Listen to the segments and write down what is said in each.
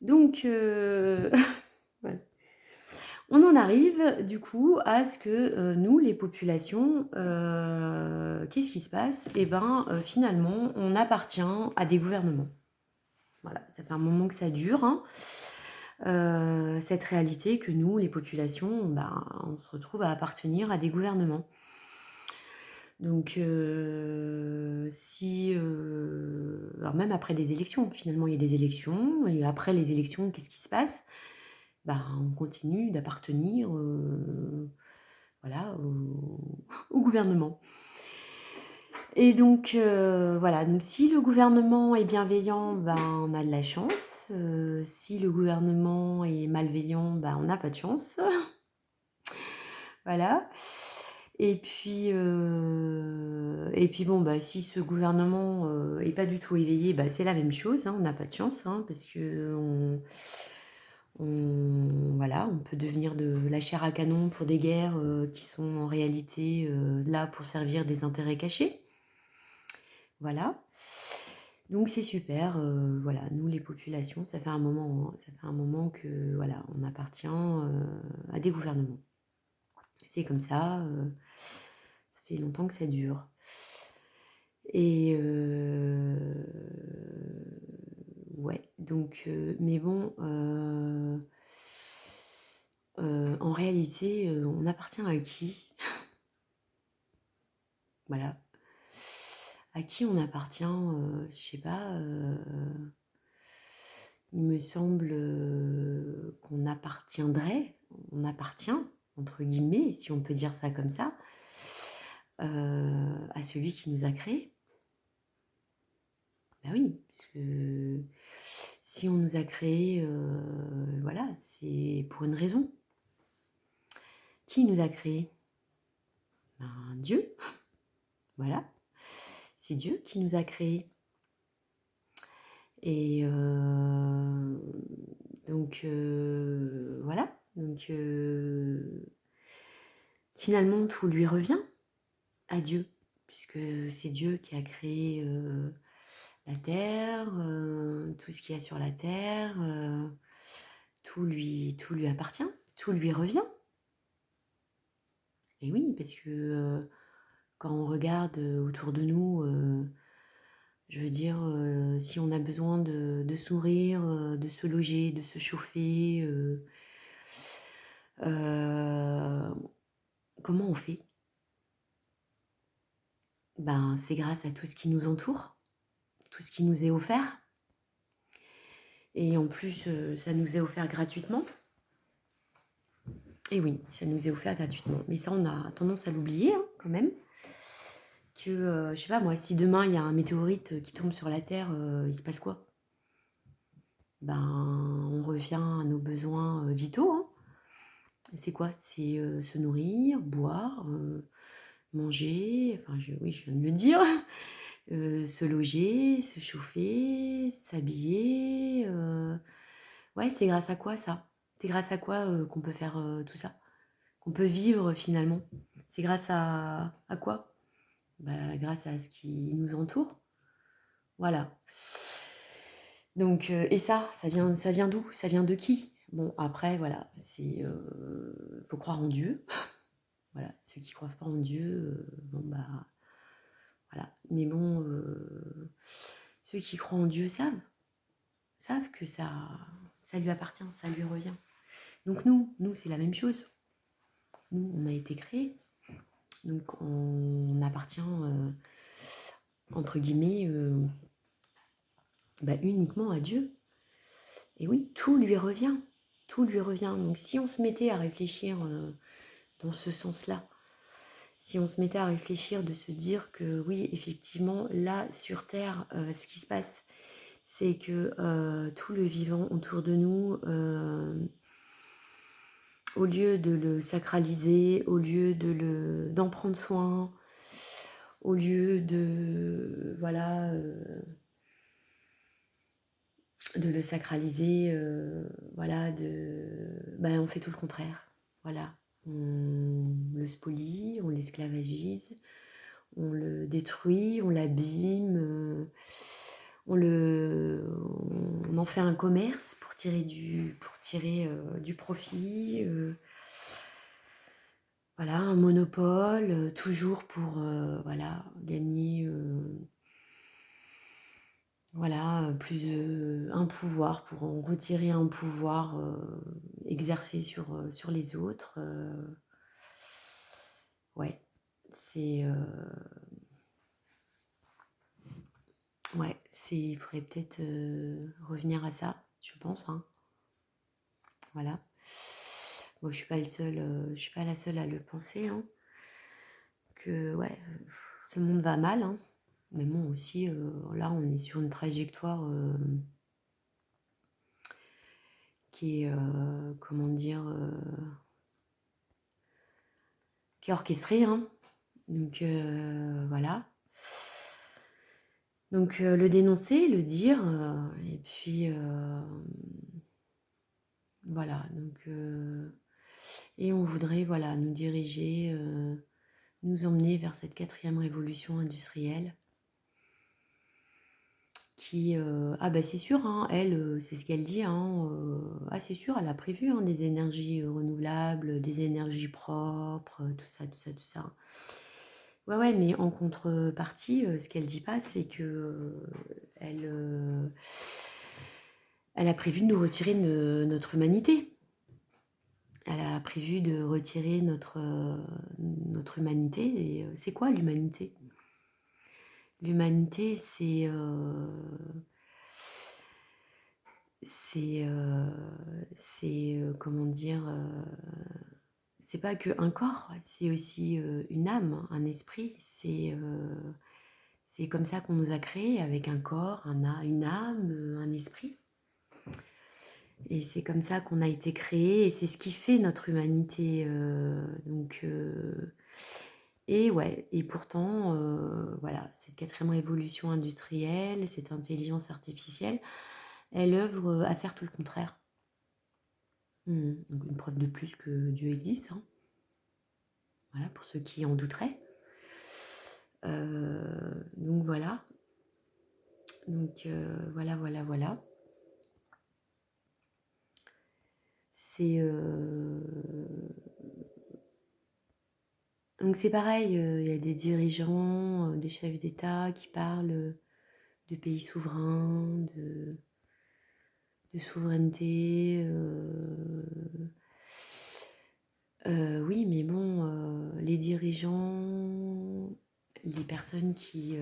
Donc, ouais. On en arrive du coup à ce que nous, les populations, qu'est-ce qui se passe? Eh ben, finalement, on appartient à des gouvernements. Voilà, ça fait un moment que ça dure, hein. Cette réalité que nous, les populations, ben, on se retrouve à appartenir à des gouvernements. Donc, alors même après des élections, finalement, il y a des élections, et après les élections, qu'est-ce qui se passe? Ben, on continue d'appartenir voilà, au gouvernement. Et donc, voilà, donc si le gouvernement est bienveillant, ben, on a de la chance. Si le gouvernement est malveillant, ben, on n'a pas de chance. Voilà. Et puis bon, bah, si ce gouvernement est pas du tout éveillé, bah, c'est la même chose, hein, on n'a pas de chance, hein, parce que voilà, on peut devenir de la chair à canon pour des guerres qui sont en réalité là pour servir des intérêts cachés. Voilà. Donc c'est super, voilà, nous les populations, ça fait un moment que voilà, on appartient à des gouvernements. C'est comme ça fait longtemps que ça dure. Et ouais, donc, mais bon, en réalité, on appartient à qui? Voilà. À qui on appartient? Je sais pas. Il me semble qu'on appartiendrait, on appartient, entre guillemets, si on peut dire ça comme ça, à celui qui nous a créés. Ben oui, parce que si on nous a créés, voilà, c'est pour une raison. Qui nous a créés? Ben, Dieu, voilà. C'est Dieu qui nous a créés. Et donc, voilà. Donc, finalement, tout lui revient à Dieu, puisque c'est Dieu qui a créé la terre, tout ce qu'il y a sur la terre, tout lui appartient, tout lui revient. Et oui, parce que quand on regarde autour de nous, je veux dire, si on a besoin de sourire, de se loger, de se chauffer, comment on fait? Ben, c'est grâce à tout ce qui nous entoure, tout ce qui nous est offert. Et en plus, ça nous est offert gratuitement. Et oui, ça nous est offert gratuitement. Mais ça, on a tendance à l'oublier, hein, quand même. Que, je sais pas moi, si demain il y a un météorite qui tombe sur la Terre, il se passe quoi? Ben, on revient à nos besoins vitaux, hein. C'est quoi? C'est se nourrir, boire, manger, enfin, oui, je viens de le dire, se loger, se chauffer, s'habiller. Ouais, c'est grâce à quoi ça? C'est grâce à quoi qu'on peut faire tout ça? Qu'on peut vivre finalement? C'est grâce à quoi? Bah, grâce à ce qui nous entoure. Voilà. Donc, et ça vient d'où? Ça vient de qui? Bon, après, voilà, faut croire en Dieu. Voilà, ceux qui croient pas en Dieu, bon bah, voilà. Mais bon, ceux qui croient en Dieu savent que ça lui appartient, ça lui revient. Donc nous, c'est la même chose. Nous, on a été créés, donc on appartient, entre guillemets, bah, uniquement à Dieu. Et oui, tout lui revient. Tout lui revient. Donc si on se mettait à réfléchir dans ce sens-là, si on se mettait à réfléchir de se dire que oui, effectivement, là, sur Terre, ce qui se passe, c'est que tout le vivant autour de nous, au lieu de le sacraliser, au lieu d'en prendre soin, au lieu voilà, de le sacraliser, voilà, ben, on fait tout le contraire. Voilà. On le spolie, on l'esclavagise, on le détruit, on l'abîme, on en fait un commerce pour tirer du profit. Voilà, un monopole, toujours pour voilà, gagner voilà, un pouvoir, pour en retirer un pouvoir exercé sur les autres. Ouais, c'est ouais, il faudrait peut-être revenir à ça, je pense, hein. Voilà. Bon, je suis pas la seule à le penser, hein, que ouais, ce monde va mal, hein. Mais bon, aussi, là, on est sur une trajectoire qui est, comment dire, qui est orchestrée, hein. Donc, voilà. Donc, le dénoncer, le dire, et puis, voilà. Donc, et on voudrait, voilà, nous diriger, nous emmener vers cette 4e révolution industrielle. Qui, ah bah c'est sûr, hein, elle, c'est ce qu'elle dit, hein, ah c'est sûr, elle a prévu hein, des énergies renouvelables, des énergies propres, tout ça, tout ça, tout ça. Ouais, ouais, mais en contrepartie, ce qu'elle dit pas, c'est que elle a prévu de nous retirer notre humanité. Elle a prévu de retirer notre humanité. Et c'est quoi l'humanité? L'humanité, comment dire, c'est pas que un corps, c'est aussi une âme, un esprit. C'est comme ça qu'on nous a créés, avec un corps, une âme, un esprit. Et c'est comme ça qu'on a été créés, et c'est ce qui fait notre humanité. Donc, et ouais, et pourtant, voilà, cette 4e révolution industrielle, cette intelligence artificielle, elle œuvre à faire tout le contraire. Donc une preuve de plus que Dieu existe, hein. Voilà, pour ceux qui en douteraient. Donc voilà. Donc voilà, voilà, voilà. C'est donc c'est pareil, il y a des dirigeants, des chefs d'État qui parlent de pays souverains, de souveraineté. Oui, mais bon, les dirigeants, les personnes qui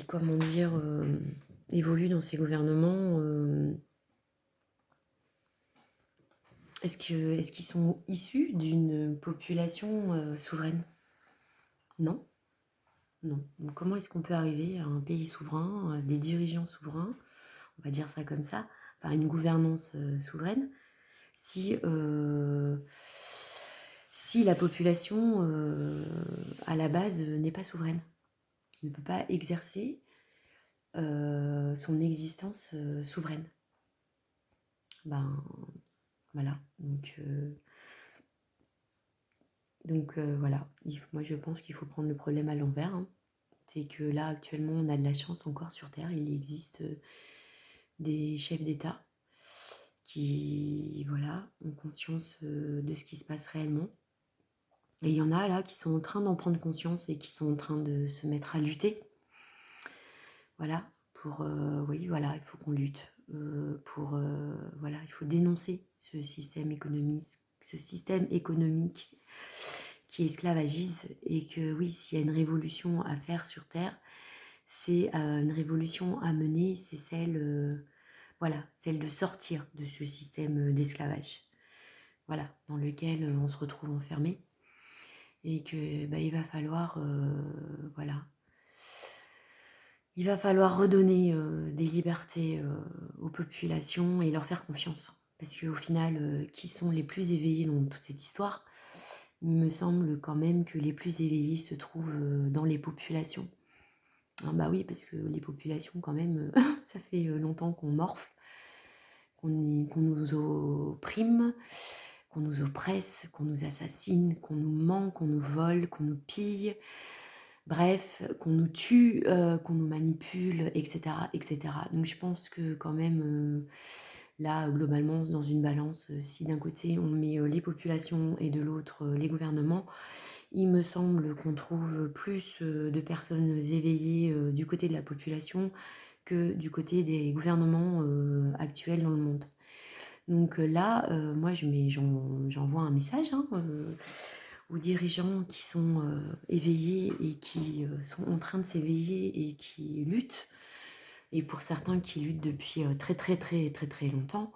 comment dire, évoluent dans ces gouvernements, est-ce qu'ils sont issus d'une population souveraine? Non, non. Donc comment est-ce qu'on peut arriver à un pays souverain, à des dirigeants souverains, on va dire ça comme ça, enfin une gouvernance souveraine, si la population à la base n'est pas souveraine, ne peut pas exercer son existence souveraine. Ben voilà, donc voilà, moi je pense qu'il faut prendre le problème à l'envers, hein. C'est que là actuellement on a de la chance encore sur Terre, il existe des chefs d'État qui voilà, ont conscience de ce qui se passe réellement. Et il y en a là qui sont en train d'en prendre conscience et qui sont en train de se mettre à lutter. Voilà, oui, voilà, il faut qu'on lutte. Voilà, il faut dénoncer ce système économique qui esclavagise, et que oui, s'il y a une révolution à faire sur Terre, c'est une révolution à mener, c'est celle de sortir de ce système d'esclavage, voilà, dans lequel on se retrouve enfermé, et que il va falloir voilà, il va falloir redonner des libertés aux populations et leur faire confiance. Parce qu'au final, qui sont les plus éveillés dans toute cette histoire? Il me semble quand même que les plus éveillés se trouvent dans les populations. Ah bah oui, parce que les populations, quand même, ça fait longtemps qu'on morfle, qu'on nous opprime, qu'on nous oppresse, qu'on nous assassine, qu'on nous ment, qu'on nous vole, qu'on nous pille. bref, qu'on nous tue, qu'on nous manipule, et cetera, et cetera. Donc je pense que quand même, là, globalement, dans une balance, si d'un côté on met, les populations et de l'autre, les gouvernements, il me semble qu'on trouve plus, de personnes éveillées, du côté de la population que du côté des gouvernements, actuels dans le monde. Donc là, moi j'envoie un message, hein, aux dirigeants qui sont, éveillés et qui, sont en train de s'éveiller et qui luttent, et pour certains qui luttent depuis, très, très, très, très, très longtemps,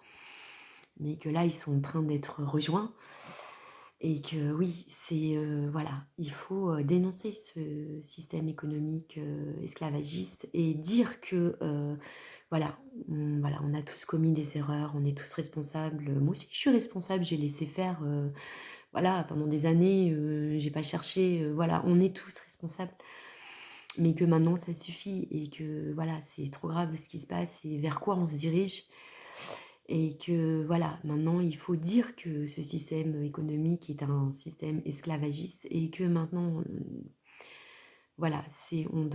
mais que là ils sont en train d'être rejoints, et que oui, c'est, voilà, il faut, dénoncer ce système économique, esclavagiste, et dire que, voilà, on a tous commis des erreurs, on est tous responsables. Moi aussi je suis responsable, j'ai laissé faire, voilà, pendant des années, j'ai pas cherché, voilà, on est tous responsables. Mais que maintenant ça suffit, et que voilà, c'est trop grave ce qui se passe et vers quoi on se dirige. Et que voilà, maintenant il faut dire que ce système économique est un système esclavagiste, et que maintenant, voilà, on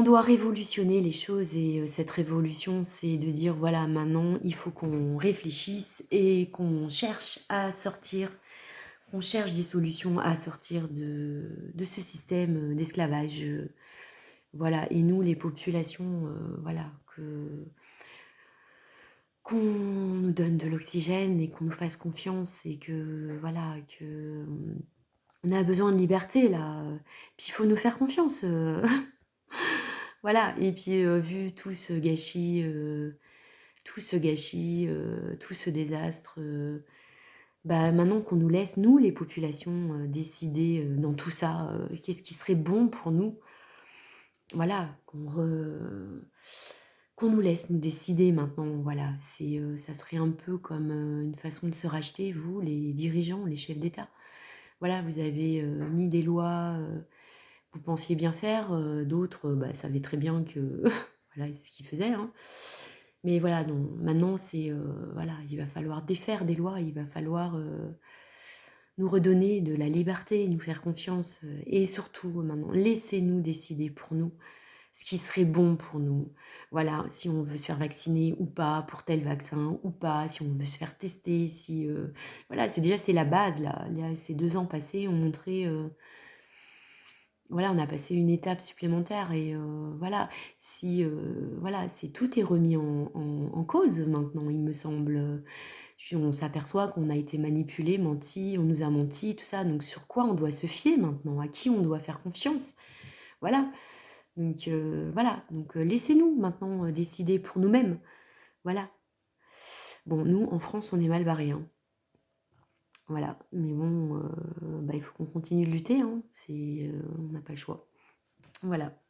doit révolutionner les choses. Et cette révolution, c'est de dire, voilà, maintenant il faut qu'on réfléchisse et qu'on cherche à sortir, on cherche des solutions à sortir de ce système, d'esclavage. Voilà, et nous, les populations, voilà, qu'on nous donne de l'oxygène et qu'on nous fasse confiance, et que, voilà, que on a besoin de liberté, là. Puis il faut nous faire confiance. Voilà, et puis vu tout ce gâchis, tout ce désastre, bah, maintenant qu'on nous laisse, nous, les populations, décider, dans tout ça, qu'est-ce qui serait bon pour nous. Voilà, qu'on nous laisse nous décider maintenant. Voilà, ça serait un peu comme, une façon de se racheter, vous, les dirigeants, les chefs d'État. Voilà, vous avez, mis des lois, vous pensiez bien faire, d'autres, bah, savaient très bien que voilà ce qu'ils faisaient, hein. Mais voilà, non, maintenant c'est, voilà, il va falloir défaire des lois, il va falloir, nous redonner de la liberté, nous faire confiance, et surtout maintenant, laissez-nous décider pour nous ce qui serait bon pour nous. Voilà, si on veut se faire vacciner ou pas, pour tel vaccin ou pas, si on veut se faire tester, si, voilà, c'est la base là. Là, ces 2 ans passés ont montré, voilà, on a passé une étape supplémentaire, et voilà, si, voilà, tout est remis en cause maintenant, il me semble. On s'aperçoit qu'on a été manipulé, menti, on nous a menti, tout ça. Donc sur quoi on doit se fier maintenant? À qui on doit faire confiance? Voilà. Donc voilà, donc laissez-nous maintenant, décider pour nous-mêmes. Voilà. Bon, nous, en France, on est mal barrés, hein. Voilà, mais bon, bah, il faut qu'on continue de lutter, hein. On n'a pas le choix. Voilà.